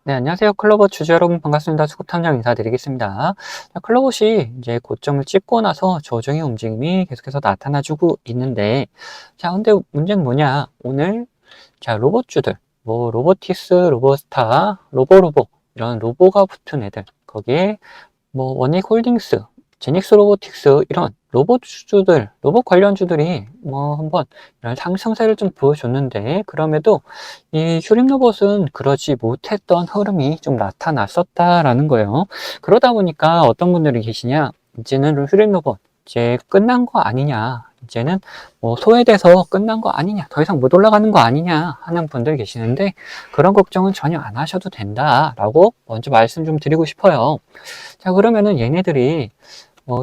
네, 안녕하세요. 클로버 주주 여러분 반갑습니다. 수급탐정 인사드리겠습니다. 자, 클로버이 이제 고점을 찍고 나서 조정의 움직임이 계속해서 나타나주고 있는데, 자, 근데 문제는 뭐냐? 오늘, 자, 로봇주들, 뭐, 로보티스, 로보스타, 로보로보, 이런 로보가 붙은 애들, 거기에 뭐 원익홀딩스, 제닉스 로보틱스 이런 로봇주들, 로봇 관련주들이 뭐 한번 이런 상승세를 좀 보여줬는데 그럼에도 이 휴림 로봇은 그러지 못했던 흐름이 좀 나타났었다라는 거예요. 그러다 보니까 어떤 분들이 계시냐, 이제는 휴림 로봇 이제 끝난 거 아니냐, 이제는 뭐 소외돼서 끝난 거 아니냐, 더 이상 못 올라가는 거 아니냐 하는 분들 계시는데 그런 걱정은 전혀 안 하셔도 된다라고 먼저 말씀 좀 드리고 싶어요. 자, 그러면은 얘네들이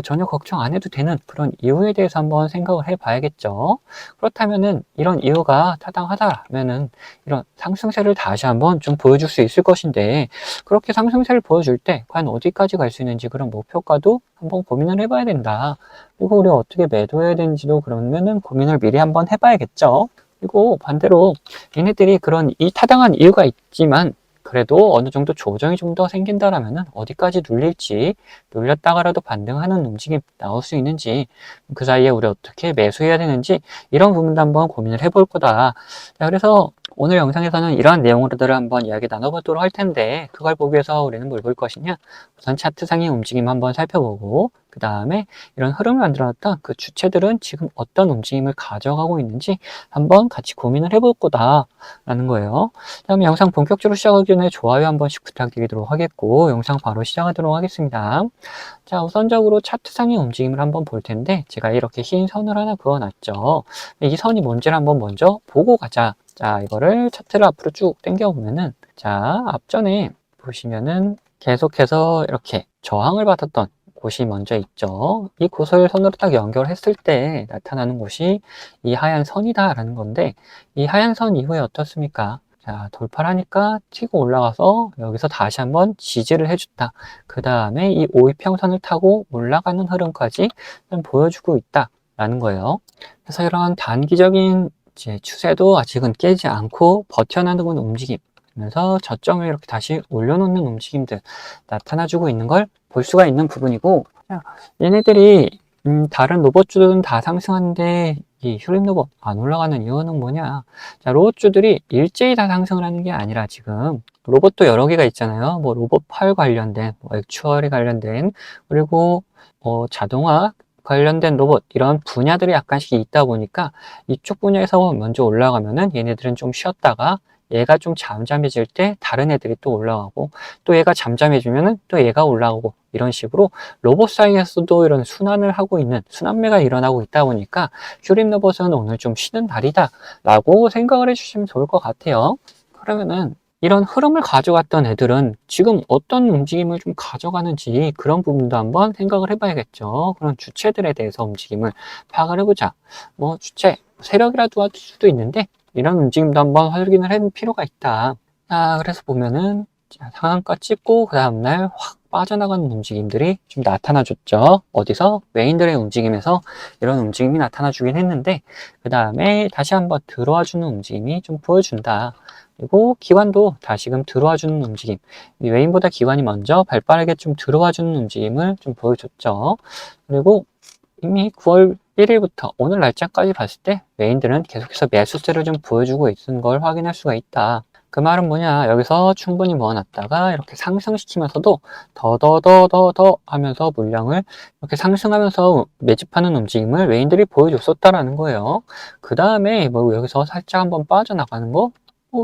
전혀 걱정 안 해도 되는 그런 이유에 대해서 한번 생각을 해 봐야겠죠. 그렇다면은 이런 이유가 타당하다면은 이런 상승세를 다시 한번 좀 보여줄 수 있을 것인데, 그렇게 상승세를 보여줄 때 과연 어디까지 갈 수 있는지 그런 목표가도 한번 고민을 해봐야 된다. 그리고 우리가 어떻게 매도해야 되는지도 그러면은 고민을 미리 한번 해봐야겠죠. 그리고 반대로 얘네들이 그런 이 타당한 이유가 있지만 그래도 어느 정도 조정이 좀 더 생긴다라면은 어디까지 눌릴지, 눌렸다가라도 반등하는 움직임 나올 수 있는지, 그 사이에 우리 어떻게 매수해야 되는지 이런 부분도 한번 고민을 해볼 거다. 자, 그래서 오늘 영상에서는 이러한 내용으로들 한번 이야기 나눠보도록 할 텐데, 그걸 보기 위해서 우리는 뭘 볼 것이냐? 우선 차트상의 움직임 한번 살펴보고, 그 다음에 이런 흐름을 만들어놨던 그 주체들은 지금 어떤 움직임을 가져가고 있는지 한번 같이 고민을 해볼 거다라는 거예요. 다음 영상 본격적으로 시작하기 전에 좋아요 한 번씩 부탁드리도록 하겠고, 영상 바로 시작하도록 하겠습니다. 자, 우선적으로 차트상의 움직임을 한번 볼 텐데, 제가 이렇게 흰 선을 하나 그어놨죠. 이 선이 뭔지를 한번 먼저 보고 가자. 자, 이거를 차트를 앞으로 쭉 당겨보면은, 자, 앞전에 보시면은 계속해서 이렇게 저항을 받았던 곳이 먼저 있죠. 이 곳을 선으로 딱 연결했을 때 나타나는 곳이 이 하얀 선이다라는 건데, 이 하얀 선 이후에 어떻습니까? 자, 돌파를 하니까 튀고 올라가서 여기서 다시 한번 지지를 해줬다. 그 다음에 이 오이평선을 타고 올라가는 흐름까지 좀 보여주고 있다라는 거예요. 그래서 이런 단기적인 이제 추세도 아직은 깨지 않고 버텨나가는 움직임, 그러면서 저점을 이렇게 다시 올려놓는 움직임들 나타나주고 있는 걸 볼 수가 있는 부분이고, 자, 얘네들이 다른 로봇주들은 다 상승하는데 이 휴림 로봇 안 올라가는 이유는 뭐냐? 자, 로봇주들이 일제히 다 상승을 하는 게 아니라 지금 로봇도 여러 개가 있잖아요. 뭐 로봇 팔 관련된, 뭐 액추얼이 관련된, 그리고 자동화 관련된 로봇, 이런 분야들이 약간씩 있다 보니까 이쪽 분야에서 먼저 올라가면은 얘네들은 좀 쉬었다가 얘가 좀 잠잠해질 때 다른 애들이 또 올라가고, 또 얘가 잠잠해지면은 또 얘가 올라오고, 이런 식으로 로봇 사이에서도 이런 순환을 하고 있는, 순환매가 일어나고 있다 보니까 휴림 로봇은 오늘 좀 쉬는 날이다 라고 생각을 해주시면 좋을 것 같아요. 그러면은 이런 흐름을 가져갔던 애들은 지금 어떤 움직임을 좀 가져가는지 그런 부분도 한번 생각을 해봐야겠죠. 그런 주체들에 대해서 움직임을 파악을 해보자. 뭐 주체, 세력이라도 할 수도 있는데 이런 움직임도 한번 확인을 해볼 필요가 있다. 자, 그래서 보면은 상한가 찍고 그 다음날 확 빠져나가는 움직임들이 좀 나타나줬죠. 어디서? 메인들의 움직임에서 이런 움직임이 나타나주긴 했는데, 그 다음에 다시 한번 들어와주는 움직임이 좀 보여준다. 그리고 기관도 다시금 들어와주는 움직임, 메인보다 기관이 먼저 발빠르게 좀 들어와주는 움직임을 좀 보여줬죠. 그리고 이미 9월 1일부터 오늘 날짜까지 봤을 때 메인들은 계속해서 매수세를 좀 보여주고 있는 걸 확인할 수가 있다. 그 말은 뭐냐, 여기서 충분히 모아놨다가 이렇게 상승시키면서도 더 하면서 물량을 이렇게 상승하면서 매집하는 움직임을 메인들이 보여줬었다라는 거예요. 그 다음에 뭐 여기서 살짝 한번 빠져나가는 거,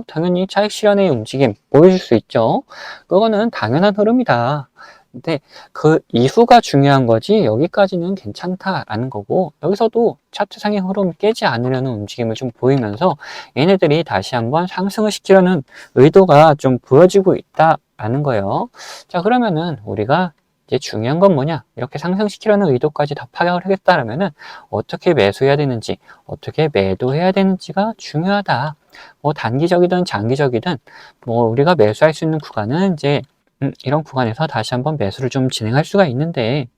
당연히 차익 실현의 움직임 보여줄 수 있죠. 그거는 당연한 흐름이다. 근데 그 이후가 중요한 거지, 여기까지는 괜찮다라는 거고, 여기서도 차트상의 흐름 깨지 않으려는 움직임을 좀 보이면서 얘네들이 다시 한번 상승을 시키려는 의도가 좀 보여지고 있다라는 거예요. 자, 그러면은 우리가 이제 중요한 건 뭐냐, 이렇게 상승시키려는 의도까지 다 파악을 하겠다라면은 어떻게 매수해야 되는지, 어떻게 매도해야 되는지가 중요하다. 뭐 단기적이든 장기적이든 뭐 우리가 매수할 수 있는 구간은 이제 이런 구간에서 다시 한번 매수를 좀 진행할 수가 있는데,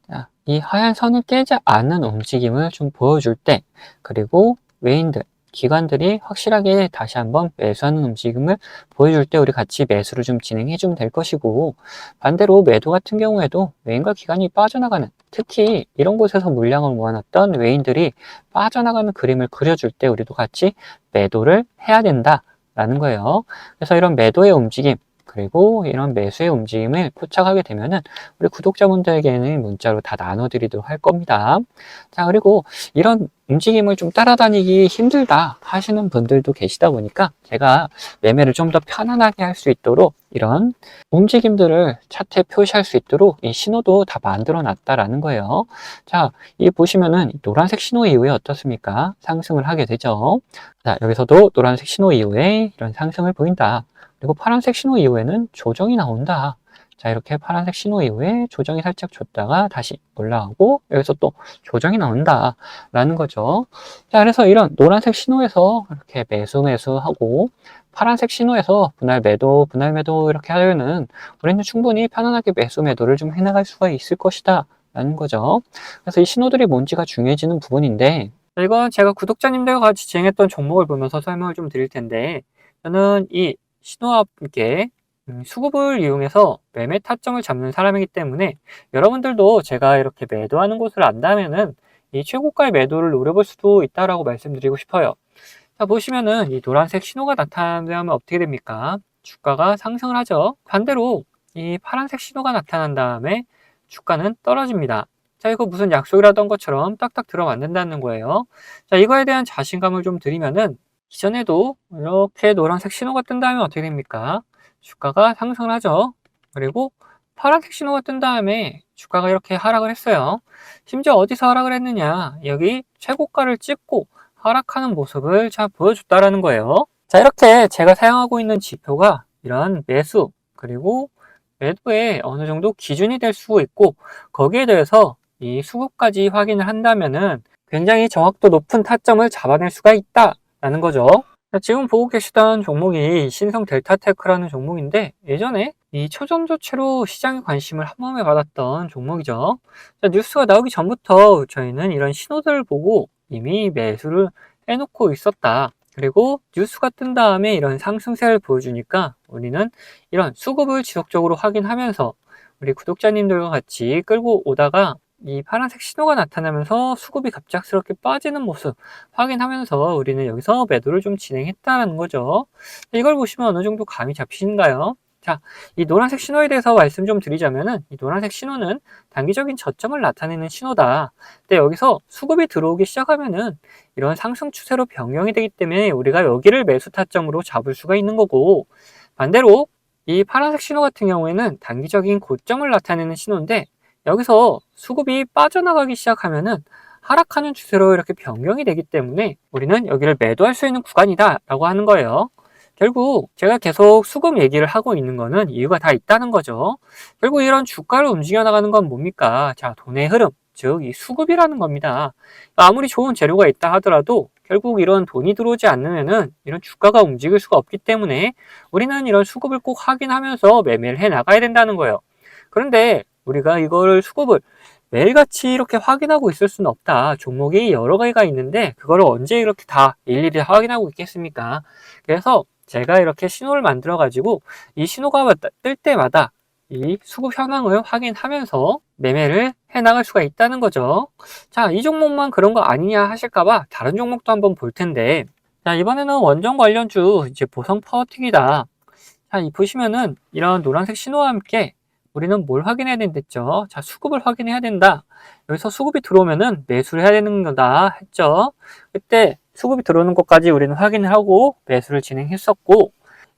이 하얀 선을 깨지 않는 움직임을 좀 보여줄 때, 그리고 메인들, 기관들이 확실하게 다시 한번 매수하는 움직임을 보여줄 때 우리 같이 매수를 좀 진행해 주면 될 것이고, 반대로 매도 같은 경우에도 외인과 기관이 빠져나가는, 특히 이런 곳에서 물량을 모아놨던 외인들이 빠져나가는 그림을 그려줄 때 우리도 같이 매도를 해야 된다라는 거예요. 그래서 이런 매도의 움직임, 그리고 이런 매수의 움직임을 포착하게 되면은 우리 구독자분들에게는 문자로 다 나눠드리도록 할 겁니다. 자, 그리고 이런 움직임을 좀 따라다니기 힘들다 하시는 분들도 계시다 보니까 제가 매매를 좀 더 편안하게 할 수 있도록 이런 움직임들을 차트에 표시할 수 있도록 이 신호도 다 만들어 놨다라는 거예요. 자, 이 보시면은 노란색 신호 이후에 어떻습니까? 상승을 하게 되죠. 자, 여기서도 노란색 신호 이후에 이런 상승을 보인다. 그리고 파란색 신호 이후에는 조정이 나온다. 자, 이렇게 파란색 신호 이후에 조정이 살짝 줬다가 다시 올라오고 여기서 또 조정이 나온다 라는 거죠. 자, 그래서 이런 노란색 신호에서 이렇게 매수하고 파란색 신호에서 분할 매도 이렇게 하려는 우리는 충분히 편안하게 매도를 좀 해나갈 수가 있을 것이다 라는 거죠. 그래서 이 신호들이 뭔지가 중요해지는 부분인데, 이건 제가 구독자님들과 같이 진행했던 종목을 보면서 설명을 좀 드릴 텐데, 저는 이 신호와 함께 수급을 이용해서 매매 타점을 잡는 사람이기 때문에 여러분들도 제가 이렇게 매도하는 곳을 안다면은 이 최고가의 매도를 노려볼 수도 있다라고 말씀드리고 싶어요. 자, 보시면은 이 노란색 신호가 나타나면 어떻게 됩니까? 주가가 상승을 하죠. 반대로 이 파란색 신호가 나타난 다음에 주가는 떨어집니다. 자, 이거 무슨 약속이라던 것처럼 딱딱 들어맞는다는 거예요. 자, 이거에 대한 자신감을 좀 드리면은 이전에도 이렇게 노란색 신호가 뜬 다음에 어떻게 됩니까? 주가가 상승을 하죠. 그리고 파란색 신호가 뜬 다음에 주가가 이렇게 하락을 했어요. 심지어 어디서 하락을 했느냐? 여기 최고가를 찍고 하락하는 모습을 자 보여줬다라는 거예요. 자, 이렇게 제가 사용하고 있는 지표가 이런 매수 그리고 매도에 어느 정도 기준이 될 수 있고, 거기에 대해서 이 수급까지 확인을 한다면은 굉장히 정확도 높은 타점을 잡아낼 수가 있다라는 거죠. 자, 지금 보고 계시던 종목이 신성 델타테크라는 종목인데, 예전에 이 초전도체로 시장의 관심을 한 몸에 받았던 종목이죠. 자, 뉴스가 나오기 전부터 저희는 이런 신호들을 보고 이미 매수를 해놓고 있었다. 그리고 뉴스가 뜬 다음에 이런 상승세를 보여주니까 우리는 이런 수급을 지속적으로 확인하면서 우리 구독자님들과 같이 끌고 오다가 이 파란색 신호가 나타나면서 수급이 갑작스럽게 빠지는 모습 확인하면서 우리는 여기서 매도를 좀 진행했다는 거죠. 이걸 보시면 어느 정도 감이 잡히신가요? 자, 이 노란색 신호에 대해서 말씀 좀 드리자면은, 이 노란색 신호는 단기적인 저점을 나타내는 신호다. 근데 여기서 수급이 들어오기 시작하면은 이런 상승 추세로 변경이 되기 때문에 우리가 여기를 매수 타점으로 잡을 수가 있는 거고, 반대로 이 파란색 신호 같은 경우에는 단기적인 고점을 나타내는 신호인데, 여기서 수급이 빠져나가기 시작하면은 하락하는 추세로 이렇게 변경이 되기 때문에 우리는 여기를 매도할 수 있는 구간이다 라고 하는 거예요. 결국 제가 계속 수급 얘기를 하고 있는 거는 이유가 다 있다는 거죠. 결국 이런 주가를 움직여 나가는 건 뭡니까? 자, 돈의 흐름, 즉 이 수급이라는 겁니다. 아무리 좋은 재료가 있다 하더라도 결국 이런 돈이 들어오지 않으면은 이런 주가가 움직일 수가 없기 때문에 우리는 이런 수급을 꼭 확인하면서 매매를 해 나가야 된다는 거예요. 그런데 우리가 이거를 수급을 매일같이 이렇게 확인하고 있을 수는 없다. 종목이 여러 가지가 있는데 그거를 언제 이렇게 다 일일이 확인하고 있겠습니까? 그래서 제가 이렇게 신호를 만들어 가지고 이 신호가 뜰 때마다 이 수급 현황을 확인하면서 매매를 해 나갈 수가 있다는 거죠. 자, 이 종목만 그런 거 아니냐 하실까봐 다른 종목도 한번 볼 텐데, 자, 이번에는 원전 관련주 이제 보성 파워틱이다. 자, 이 보시면은 이런 노란색 신호와 함께 우리는 뭘 확인해야 된댔죠? 자, 수급을 확인해야 된다. 여기서 수급이 들어오면은 매수를 해야 되는 거다 했죠. 그때 수급이 들어오는 것까지 우리는 확인을 하고 매수를 진행했었고,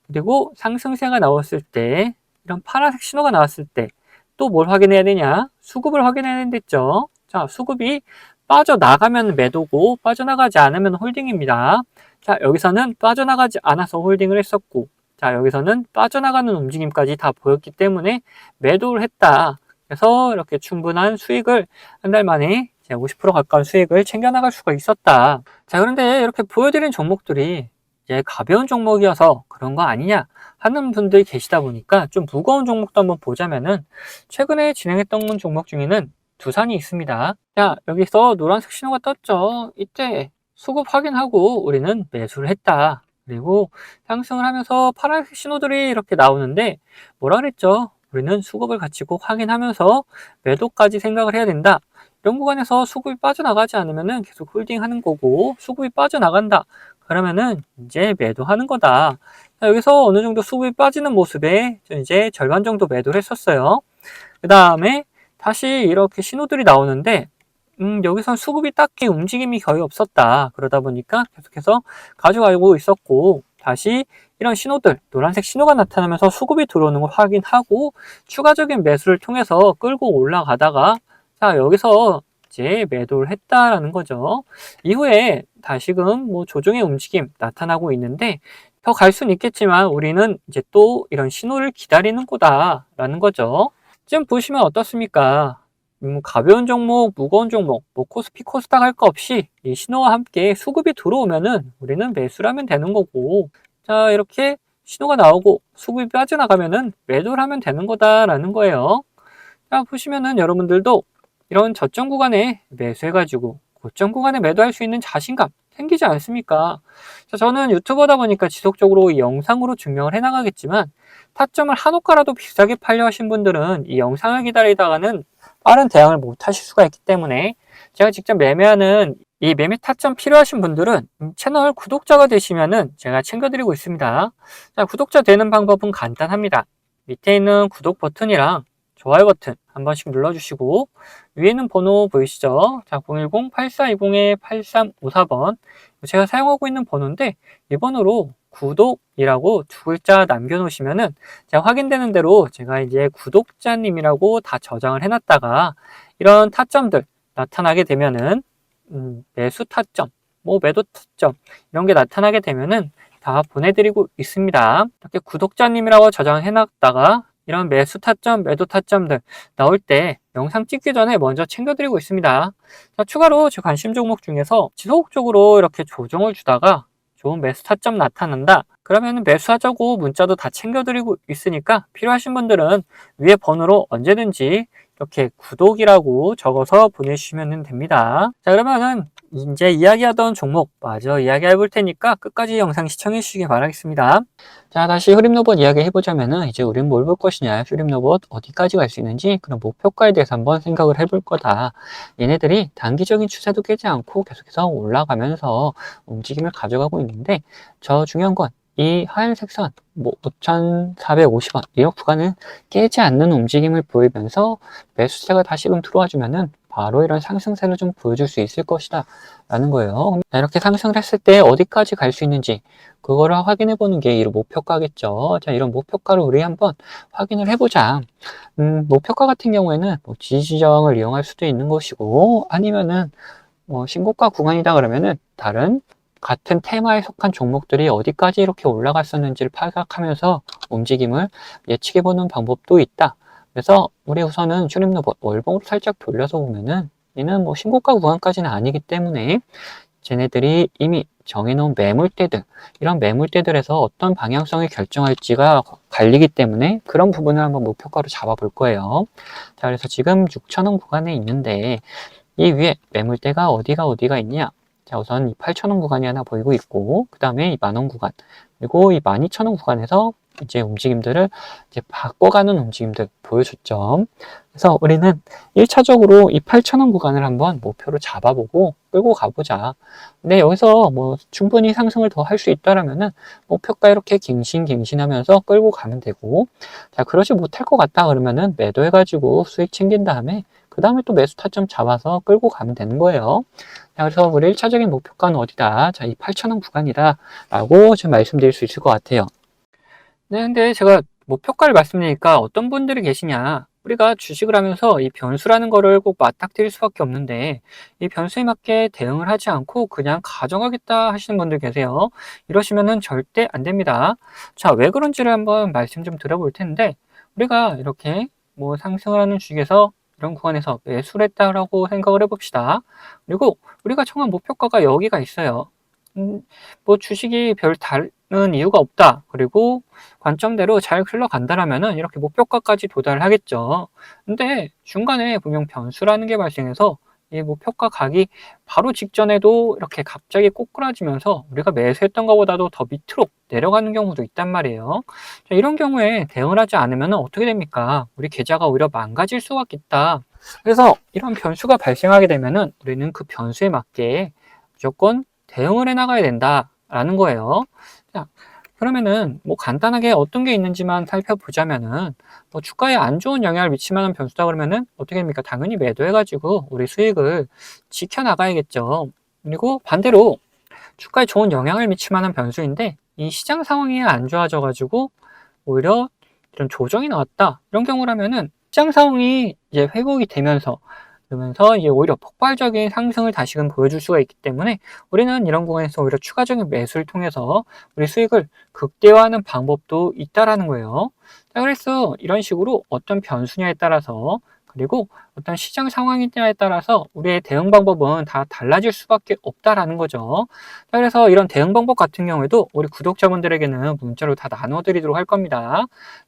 그리고 상승세가 나왔을 때, 이런 파란색 신호가 나왔을 때 또 뭘 확인해야 되냐? 수급을 확인해야 된댔죠. 자, 수급이 빠져나가면 매도고 빠져나가지 않으면 홀딩입니다. 자, 여기서는 빠져나가지 않아서 홀딩을 했었고, 자, 여기서는 빠져나가는 움직임까지 다 보였기 때문에 매도를 했다. 그래서 이렇게 충분한 수익을 한 달 만에 50% 가까운 수익을 챙겨나갈 수가 있었다. 자, 그런데 이렇게 보여드린 종목들이 이제 가벼운 종목이어서 그런 거 아니냐 하는 분들이 계시다 보니까 좀 무거운 종목도 한번 보자면은, 최근에 진행했던 종목 중에는 두산이 있습니다. 자, 여기서 노란색 신호가 떴죠. 이때 수급 확인하고 우리는 매수를 했다. 그리고 상승을 하면서 파란색 신호들이 이렇게 나오는데 뭐라 그랬죠? 우리는 수급을 같이 꼭 확인하면서 매도까지 생각을 해야 된다. 이런 구간에서 수급이 빠져나가지 않으면은 계속 홀딩하는 거고, 수급이 빠져나간다. 그러면은 이제 매도하는 거다. 자, 여기서 어느 정도 수급이 빠지는 모습에 이제 절반 정도 매도를 했었어요. 그 다음에 다시 이렇게 신호들이 나오는데 여기선 수급이 딱히 움직임이 거의 없었다. 그러다 보니까 계속해서 가져가고 있었고, 다시 이런 신호들, 노란색 신호가 나타나면서 수급이 들어오는 걸 확인하고 추가적인 매수를 통해서 끌고 올라가다가, 자, 여기서 이제 매도를 했다라는 거죠. 이후에 다시금 뭐 조정의 움직임 나타나고 있는데, 더 갈 수는 있겠지만 우리는 이제 또 이런 신호를 기다리는 거다라는 거죠. 지금 보시면 어떻습니까? 가벼운 종목, 무거운 종목, 뭐 코스피, 코스닥 할 거 없이 이 신호와 함께 수급이 들어오면은 우리는 매수를 하면 되는 거고, 자, 이렇게 신호가 나오고 수급이 빠져나가면은 매도를 하면 되는 거다라는 거예요. 자, 보시면은 여러분들도 이런 저점 구간에 매수해가지고 고점 구간에 매도할 수 있는 자신감 생기지 않습니까? 자, 저는 유튜버다 보니까 지속적으로 이 영상으로 증명을 해나가겠지만, 타점을 한 호가라도 비싸게 팔려 하신 분들은 이 영상을 기다리다가는 빠른 대응을 못 하실 수가 있기 때문에, 제가 직접 매매하는 이 매매 타점 필요하신 분들은 채널 구독자가 되시면은 제가 챙겨드리고 있습니다. 자, 구독자 되는 방법은 간단합니다. 밑에 있는 구독 버튼이랑 좋아요 버튼 한 번씩 눌러주시고, 위에는 번호 보이시죠? 자, 010-8420-8354번 제가 사용하고 있는 번호인데, 이 번호로 구독이라고 두 글자 남겨놓으시면은 제가 확인되는 대로 제가 이제 구독자님이라고 다 저장을 해놨다가 이런 타점들 나타나게 되면은 매수 타점, 뭐 매도 타점 이런 게 나타나게 되면은 다 보내드리고 있습니다. 이렇게 구독자님이라고 저장을 해놨다가 이런 매수 타점, 매도 타점들 나올 때 영상 찍기 전에 먼저 챙겨드리고 있습니다. 자, 추가로 제 관심 종목 중에서 지속적으로 이렇게 조정을 주다가 좋은 매수 타점 나타난다. 그러면 매수하자고 문자도 다 챙겨드리고 있으니까 필요하신 분들은 위에 번호로 언제든지 이렇게 구독이라고 적어서 보내주시면 됩니다. 자, 그러면은 이제 이야기하던 종목 마저 이야기해 볼 테니까 끝까지 영상 시청해 주시기 바라겠습니다. 자, 다시 흐림 로봇 이야기 해보자면은 이제 우린 뭘 볼 것이냐, 흐림 로봇 어디까지 갈 수 있는지 그런 목표가에 대해서 한번 생각을 해볼 거다. 얘네들이 단기적인 추세도 깨지 않고 계속해서 올라가면서 움직임을 가져가고 있는데, 저 중요한 건 이 하얀색 선, 뭐 5,450원 이 구간을 깨지 않는 움직임을 보이면서 매수세가 다시금 들어와 주면은 바로 이런 상승세를 좀 보여줄 수 있을 것이다 라는 거예요. 이렇게 상승을 했을 때 어디까지 갈 수 있는지 그거를 확인해 보는 게 이 목표가겠죠. 자, 이런 목표가를 우리 한번 확인을 해보자. 목표가 같은 경우에는 뭐 지지저항을 이용할 수도 있는 것이고, 아니면은 뭐 신고가 구간이다 그러면은 다른 같은 테마에 속한 종목들이 어디까지 이렇게 올라갔었는지를 파악하면서 움직임을 예측해 보는 방법도 있다. 그래서 우리 우선은 슈림로봇 월봉으로 살짝 돌려서 보면은 얘는 뭐 신고가 구간까지는 아니기 때문에 쟤네들이 이미 정해놓은 매물대들, 이런 매물대들에서 어떤 방향성을 결정할지가 갈리기 때문에 그런 부분을 한번 목표가로 잡아볼 거예요. 자, 그래서 지금 6,000원 구간에 있는데 이 위에 매물대가 어디가 있냐? 자, 우선 이 8,000원 구간이 하나 보이고 있고, 그 다음에 이 만원 구간, 그리고 이 12,000원 구간에서 이제 움직임들을 이제 바꿔가는 움직임들 보여줬죠. 그래서 우리는 1차적으로 이 8,000원 구간을 한번 목표로 잡아보고 끌고 가보자. 근데 여기서 뭐 충분히 상승을 더 할 수 있다라면은 목표가 이렇게 갱신하면서 끌고 가면 되고, 자, 그러지 못할 것 같다 그러면은 매도해가지고 수익 챙긴 다음에 그 다음에 또 매수 타점 잡아서 끌고 가면 되는 거예요. 자, 그래서 우리 1차적인 목표가는 어디다? 자, 이 8,000원 구간이다 라고 지금 말씀드릴 수 있을 것 같아요. 네, 근데 제가 목표가를 말씀드리니까 어떤 분들이 계시냐, 우리가 주식을 하면서 이 변수라는 거를 꼭 맞닥뜨릴 수밖에 없는데 이 변수에 맞게 대응을 하지 않고 그냥 가져가겠다 하시는 분들 계세요. 이러시면은 절대 안 됩니다. 자, 왜 그런지를 한번 말씀 좀 드려볼 텐데, 우리가 이렇게 뭐 상승을 하는 주식에서 이런 구간에서 매수를 했다라고 생각을 해봅시다. 그리고 우리가 정한 목표가가 여기가 있어요. 뭐 주식이 별 다른 이유가 없다. 그리고 관점대로 잘 흘러간다라면은 이렇게 목표가까지 도달을 하겠죠. 근데 중간에 분명 변수라는 게 발생해서 이 목표가 가기 바로 직전에도 이렇게 갑자기 꼬꾸라지면서 우리가 매수했던 것보다도 더 밑으로 내려가는 경우도 있단 말이에요. 자, 이런 경우에 대응을 하지 않으면 어떻게 됩니까? 우리 계좌가 오히려 망가질 수가 있다. 그래서 이런 변수가 발생하게 되면은 우리는 그 변수에 맞게 무조건 대응을 해 나가야 된다라는 거예요. 자, 그러면은 뭐 간단하게 어떤 게 있는지만 살펴보자면은 뭐 주가에 안 좋은 영향을 미칠 만한 변수다 그러면은 어떻게 됩니까? 당연히 매도해가지고 우리 수익을 지켜나가야겠죠. 그리고 반대로 주가에 좋은 영향을 미칠 만한 변수인데 이 시장 상황이 안 좋아져가지고 오히려 이런 조정이 나왔다. 이런 경우라면은 시장 상황이 이제 회복이 되면서 그러면서 이제 오히려 폭발적인 상승을 다시금 보여줄 수가 있기 때문에 우리는 이런 구간에서 오히려 추가적인 매수를 통해서 우리 수익을 극대화하는 방법도 있다라는 거예요. 자, 그래서 이런 식으로 어떤 변수냐에 따라서 그리고 어떤 시장 상황이냐에 따라서 우리의 대응 방법은 다 달라질 수밖에 없다라는 거죠. 자, 그래서 이런 대응 방법 같은 경우에도 우리 구독자분들에게는 문자로 다 나눠드리도록 할 겁니다.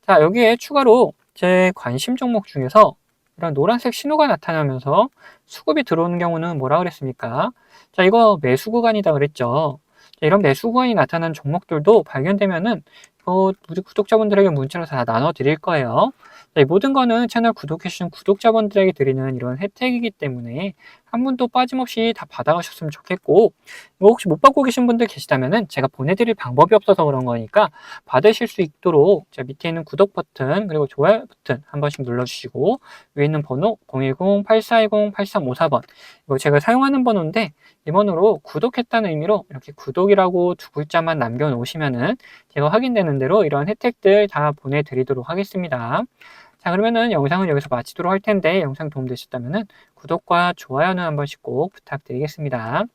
자, 여기에 추가로 제 관심 종목 중에서 이런 노란색 신호가 나타나면서 수급이 들어오는 경우는 뭐라 그랬습니까? 자, 이거 매수 구간이다 그랬죠. 자, 이런 매수 구간이 나타나는 종목들도 발견되면은 우리 구독자분들에게 문자로 다 나눠 드릴 거예요. 자, 이 모든 거는 채널 구독해주신 구독자분들에게 드리는 이런 혜택이기 때문에 한 분도 빠짐없이 다 받아가셨으면 좋겠고, 이거 혹시 못 받고 계신 분들 계시다면은 제가 보내드릴 방법이 없어서 그런 거니까 받으실 수 있도록 자, 밑에 있는 구독 버튼 그리고 좋아요 버튼 한 번씩 눌러주시고 위에 있는 번호 010-8420-8354번 이거 제가 사용하는 번호인데 이 번호로 구독했다는 의미로 이렇게 구독이라고 두 글자만 남겨놓으시면은 제가 확인되는 대로 이런 혜택들 다 보내드리도록 하겠습니다. 자, 그러면은 영상은 여기서 마치도록 할 텐데 영상 도움되셨다면은 구독과 좋아요는 한 번씩 꼭 부탁드리겠습니다.